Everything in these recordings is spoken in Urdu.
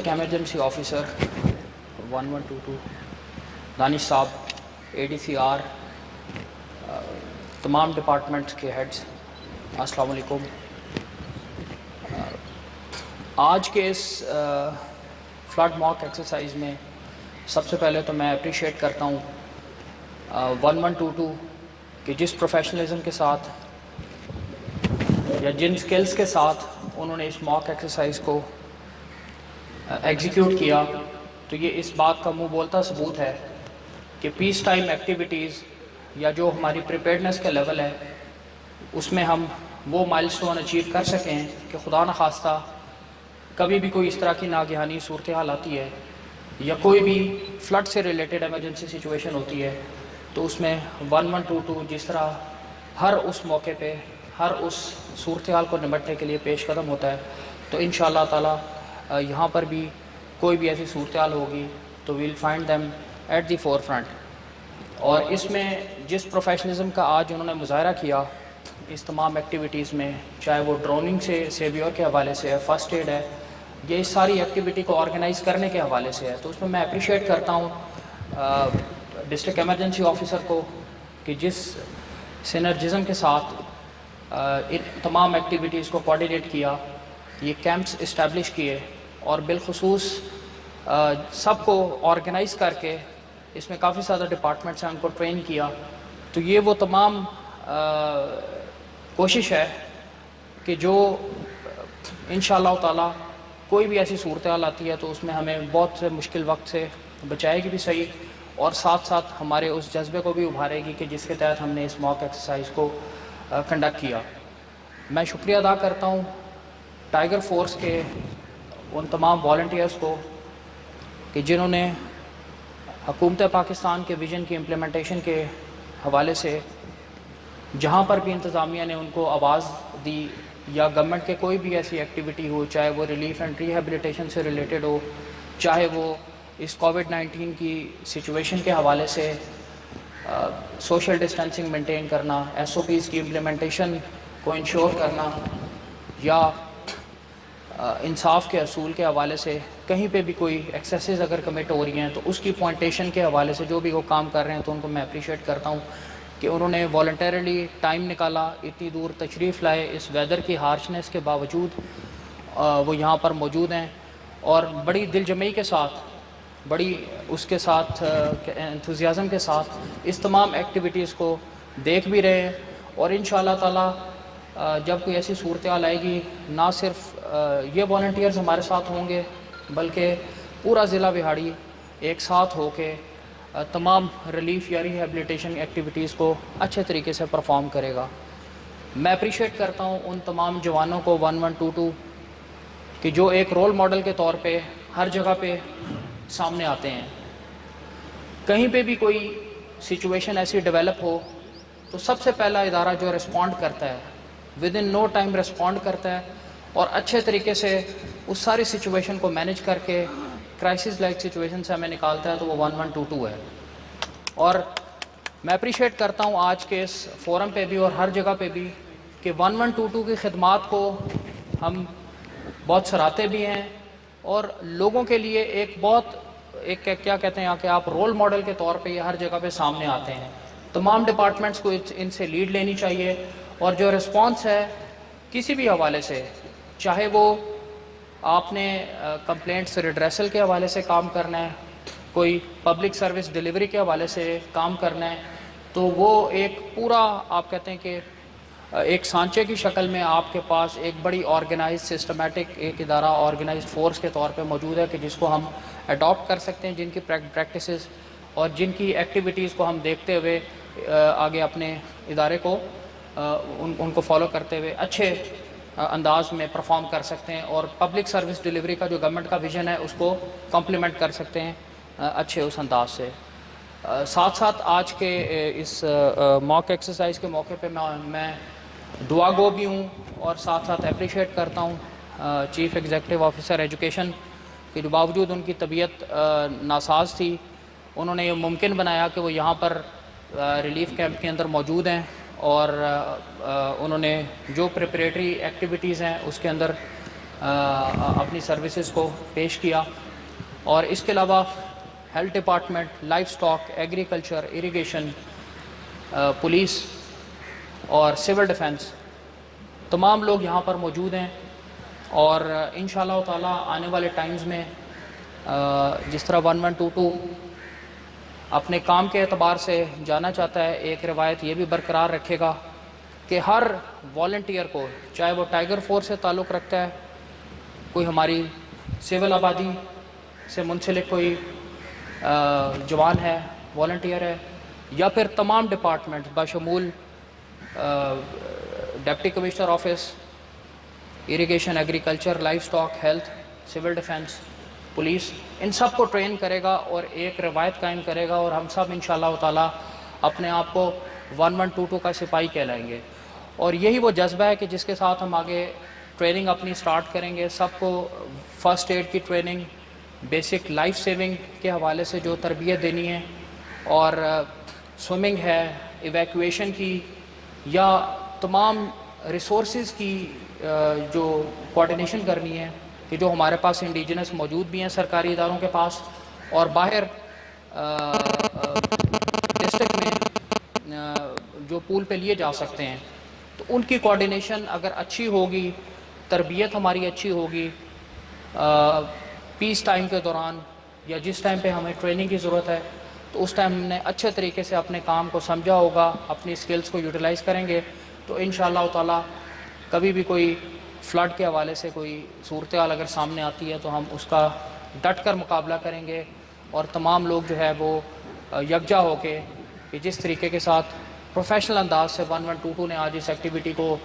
ڈسٹرکٹ ایمرجنسی آفیسر 1122 دانش صاحب، ADCR، تمام ڈپارٹمنٹس کے ہیڈز، السلام علیکم۔ آج کے اس فلڈ ماک ایکسرسائز میں سب سے پہلے تو میں اپریشیٹ کرتا ہوں 1122 کہ جس پروفیشنلزم کے ساتھ یا جن سکلز کے ساتھ انہوں نے اس ماک ایکسرسائز کو ایگزیکیوٹ کیا، تو یہ اس بات کا منہ بولتا ثبوت ہے کہ پیس ٹائم ایکٹیویٹیز یا جو ہماری پریپیئرنس کا لیول ہے اس میں ہم وہ مائل سٹون اچیو کر سکیں کہ خدا نخواستہ کبھی بھی کوئی اس طرح کی ناگہانی صورتحال آتی ہے یا کوئی بھی فلڈ سے ریلیٹڈ ایمرجنسی سچویشن ہوتی ہے تو اس میں 1122 جس طرح ہر اس موقع پہ ہر اس صورتحال کو نمٹنے کے لیے پیش قدم ہوتا ہے، تو انشاءاللہ تعالی یہاں پر بھی کوئی بھی ایسی صورتحال ہوگی تو we'll find them at the forefront. اور اس میں جس پروفیشنلزم کا آج انہوں نے مظاہرہ کیا اس تمام ایکٹیویٹیز میں، چاہے وہ ڈروننگ سے سیویور کے حوالے سے ہے، فرسٹ ایڈ ہے، یہ اس ساری ایکٹیویٹی کو آرگنائز کرنے کے حوالے سے ہے، تو اس میں اپریشیٹ کرتا ہوں ڈسٹرکٹ ایمرجنسی آفیسر کو کہ جس سینرجزم کے ساتھ ان تمام ایکٹیویٹیز کو کوآرڈینیٹ کیا، یہ کیمپس اسٹیبلش کیے اور بالخصوص سب کو آرگنائز کر کے اس میں کافی زیادہ ڈپارٹمنٹس ہیں ان کو ٹرین کیا، تو یہ وہ تمام کوشش ہے کہ جو انشاءاللہ تعالی کوئی بھی ایسی صورتحال آتی ہے تو اس میں ہمیں بہت سے مشکل وقت سے بچائے گی بھی صحیح، اور ساتھ ساتھ ہمارے اس جذبے کو بھی ابھارے گی کہ جس کے تحت ہم نے اس ماک ایکسرسائز کو کنڈکٹ کیا۔ میں شکریہ ادا کرتا ہوں ٹائیگر فورس کے ان تمام والنٹیئرز کو کہ جنہوں نے حکومت پاکستان کے ویژن کی امپلیمنٹیشن کے حوالے سے جہاں پر بھی انتظامیہ نے ان کو آواز دی یا گورنمنٹ کے کوئی بھی ایسی ایکٹیویٹی ہو، چاہے وہ ریلیف اینڈ ریہیبلیٹیشن سے ریلیٹڈ ہو، چاہے وہ اس کووڈ-19 کی سچویشن کے حوالے سے سوشل ڈسٹینسنگ مینٹین کرنا، SOPs کی امپلیمنٹیشن کو انشور کرنا، یا انصاف کے اصول کے حوالے سے کہیں پہ بھی کوئی ایکسیسز اگر کمٹ ہو رہی ہیں تو اس کی پوائنٹیشن کے حوالے سے جو بھی وہ کام کر رہے ہیں تو ان کو میں اپریشیٹ کرتا ہوں کہ انہوں نے والنٹیرلی ٹائم نکالا، اتنی دور تشریف لائے، اس ویدر کی ہارشنس کے باوجود وہ یہاں پر موجود ہیں اور بڑی دل جمعی کے ساتھ، بڑی اس کے ساتھ انتھوزیازم کے ساتھ اس تمام ایکٹیویٹیز کو دیکھ بھی رہے ہیں، اور انشاءاللہ تعالی جب کوئی ایسی صورتحال آئے گی نہ صرف یہ والنٹیئرز ہمارے ساتھ ہوں گے بلکہ پورا ضلع بہاڑی ایک ساتھ ہو کے تمام ریلیف یا ریہیبلیٹیشن ایکٹیویٹیز کو اچھے طریقے سے پرفارم کرے گا۔ میں اپریشیٹ کرتا ہوں ان تمام جوانوں کو 1122 کہ جو ایک رول ماڈل کے طور پہ ہر جگہ پہ سامنے آتے ہیں۔ کہیں پہ بھی کوئی سچویشن ایسی ڈیولپ ہو تو سب سے پہلا ادارہ جو رسپونڈ کرتا ہے within no time respond کرتا ہے اور اچھے طریقے سے اس ساری سچویشن کو مینیج کر کے کرائسس لائک سچویشن سے ہمیں نکالتا ہے تو وہ 1122 ہے۔ اور میں اپریشیٹ کرتا ہوں آج کے اس فورم پہ بھی اور ہر جگہ پہ بھی کہ 1122 کی خدمات کو ہم بہت سراہتے بھی ہیں اور لوگوں کے لیے ایک کیا کہتے ہیں کہ آپ رول ماڈل کے طور پہ یہ ہر جگہ پہ سامنے آتے ہیں۔ تمام ڈپارٹمنٹس کو ان سے لیڈ لینی چاہیے، اور جو رسپانس ہے کسی بھی حوالے سے، چاہے وہ آپ نے کمپلینٹس ریڈریسل کے حوالے سے کام کرنا ہے، کوئی پبلک سروس ڈیلیوری کے حوالے سے کام کرنا ہے، تو وہ ایک پورا آپ کہتے ہیں کہ ایک سانچے کی شکل میں آپ کے پاس ایک بڑی آرگنائز سسٹمیٹک ایک ادارہ آرگنائزڈ فورس کے طور پہ موجود ہے کہ جس کو ہم اڈاپٹ کر سکتے ہیں، جن کی پریکٹسز اور جن کی ایکٹیویٹیز کو ہم دیکھتے ہوئے آگے اپنے ادارے کو ان کو فالو کرتے ہوئے اچھے انداز میں پرفارم کر سکتے ہیں، اور پبلک سروس ڈیلیوری کا جو گورنمنٹ کا ویژن ہے اس کو کمپلیمنٹ کر سکتے ہیں اچھے اس انداز سے۔ ساتھ ساتھ آج کے اس ماک ایکسرسائز کے موقع پہ میں دعا گو بھی ہوں اور ساتھ ساتھ اپریشیٹ کرتا ہوں چیف ایگزیکٹو آفیسر ایجوکیشن کہ جو باوجود ان کی طبیعت ناساز تھی انہوں نے یہ ممکن بنایا کہ وہ یہاں پر ریلیف کیمپ کے اندر موجود ہیں، اور انہوں نے جو پریپریٹری ایکٹیویٹیز ہیں اس کے اندر اپنی سروسز کو پیش کیا. اور اس کے علاوہ health department, life stock, agriculture, irrigation, police اور سول ڈیفنس، تمام لوگ یہاں پر موجود ہیں. اور انشاءاللہ تعالی آنے والے ٹائمز میں جس طرح 1122 اپنے کام کے اعتبار سے جانا چاہتا ہے، ایک روایت یہ بھی برقرار رکھے گا کہ ہر والنٹیئر کو، چاہے وہ ٹائیگر فورس سے تعلق رکھتا ہے، کوئی ہماری سول آبادی سے منسلک کوئی جوان ہے، والنٹیئر ہے، یا پھر تمام ڈپارٹمنٹ بشمول deputy commissioner office, irrigation, agriculture, livestock, health, civil defence, police, ان سب کو ٹرین کرے گا اور ایک روایت قائم کرے گا، اور ہم سب انشاءاللہ تعالی اپنے آپ کو 1122 کا سپاہی کہلائیں گے. اور یہی وہ جذبہ ہے کہ جس کے ساتھ ہم آگے ٹریننگ اپنی سٹارٹ کریں گے. سب کو فرسٹ ایڈ کی ٹریننگ، بیسک لائف سیونگ کے حوالے سے جو تربیت دینی ہے، اور سوئمنگ ہے، ایویکویشن کی، یا تمام ریسورسز کی جو کوارڈینیشن کرنی ہے کہ جو ہمارے پاس انڈیجنس موجود بھی ہیں سرکاری اداروں کے پاس، اور باہر ڈسٹرکٹ میں جو پول پہ لیے جا سکتے ہیں، تو ان کی کوارڈینیشن اگر اچھی ہوگی، تربیت ہماری اچھی ہوگی، پیس ٹائم کے دوران یا جس ٹائم پہ ہمیں ٹریننگ کی ضرورت ہے، تو اس ٹائم ہم نے اچھے طریقے سے اپنے کام کو سمجھا ہوگا، اپنی سکلز کو یوٹیلائز کریں گے، تو انشاءاللہ تعالی کبھی بھی کوئی فلڈ کے حوالے سے کوئی صورتحال اگر سامنے آتی ہے تو ہم اس کا ڈٹ کر مقابلہ کریں گے. اور تمام لوگ جو ہے وہ یکجا ہو کے کہ جس طریقے کے ساتھ پروفیشنل انداز سے 1122 نے آج اس ایکٹیویٹی کو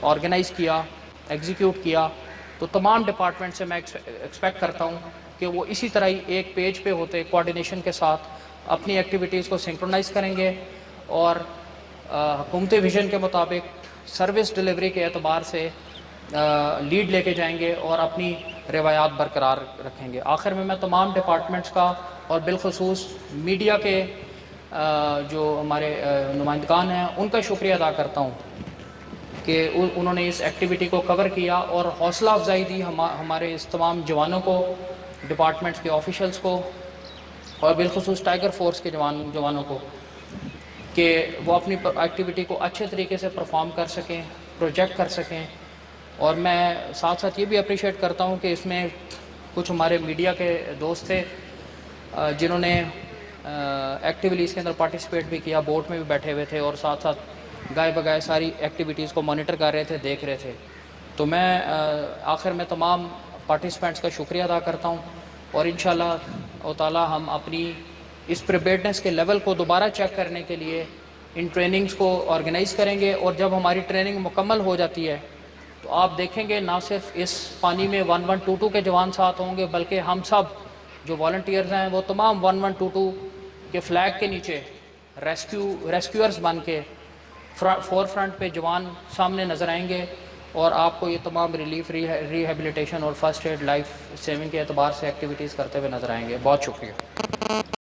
آرگنائز کیا، ایگزیکیوٹ کیا، تو تمام ڈپارٹمنٹ سے میں ایکسپیکٹ کرتا ہوں کہ وہ اسی طرح ہی ایک پیج پہ ہوتے کوارڈینیشن کے ساتھ اپنی ایکٹیویٹیز کو سنکرونائز کریں گے، اور حکومتی ویژن کے مطابق سروس ڈلیوری کے اعتبار سے لیڈ لے کے جائیں گے اور اپنی روایات برقرار رکھیں گے. آخر میں تمام ڈپارٹمنٹس کا اور بالخصوص میڈیا کے جو ہمارے نمائندگان ہیں ان کا شکریہ ادا کرتا ہوں کہ انہوں نے اس ایکٹیویٹی کو کور کیا اور حوصلہ افزائی دی ہمارے اس تمام جوانوں کو، ڈپارٹمنٹس کے آفیشلز کو، اور بالخصوص ٹائیگر فورس کے جوانوں کو، کہ وہ اپنی ایکٹیویٹی کو اچھے طریقے سے پرفارم کر سکیں، پروجیکٹ کر سکیں. اور میں ساتھ ساتھ یہ بھی اپریشیٹ کرتا ہوں کہ اس میں کچھ ہمارے میڈیا کے دوست تھے جنہوں نے ایکٹیولی اس کے اندر پارٹیسپیٹ بھی کیا، بورڈ میں بھی بیٹھے ہوئے تھے، اور ساتھ ساتھ گائے بگائے ساری ایکٹیویٹیز کو مانیٹر کر رہے تھے، دیکھ رہے تھے. تو میں آخر میں تمام پارٹیسپینٹس کا شکریہ ادا کرتا ہوں، اور انشاءاللہ تعالی ہم اپنی اس پریپیئرڈنس کے لیول کو دوبارہ چیک کرنے کے لیے ان ٹریننگز کو آرگنائز کریں گے. اور جب ہماری ٹریننگ مکمل ہو جاتی ہے تو آپ دیکھیں گے نہ صرف اس پانی میں 1122 کے جوان ساتھ ہوں گے، بلکہ ہم سب جو والنٹیئرز ہیں وہ تمام 1122 کے فلیگ کے نیچے ریسکیورز بن کے فور فرنٹ پہ جوان سامنے نظر آئیں گے، اور آپ کو یہ تمام ریلیف، ریہیبلیٹیشن اور فرسٹ ایڈ، لائف سیونگ کے اعتبار سے ایکٹیویٹیز کرتے ہوئے نظر آئیں گے. بہت شکریہ.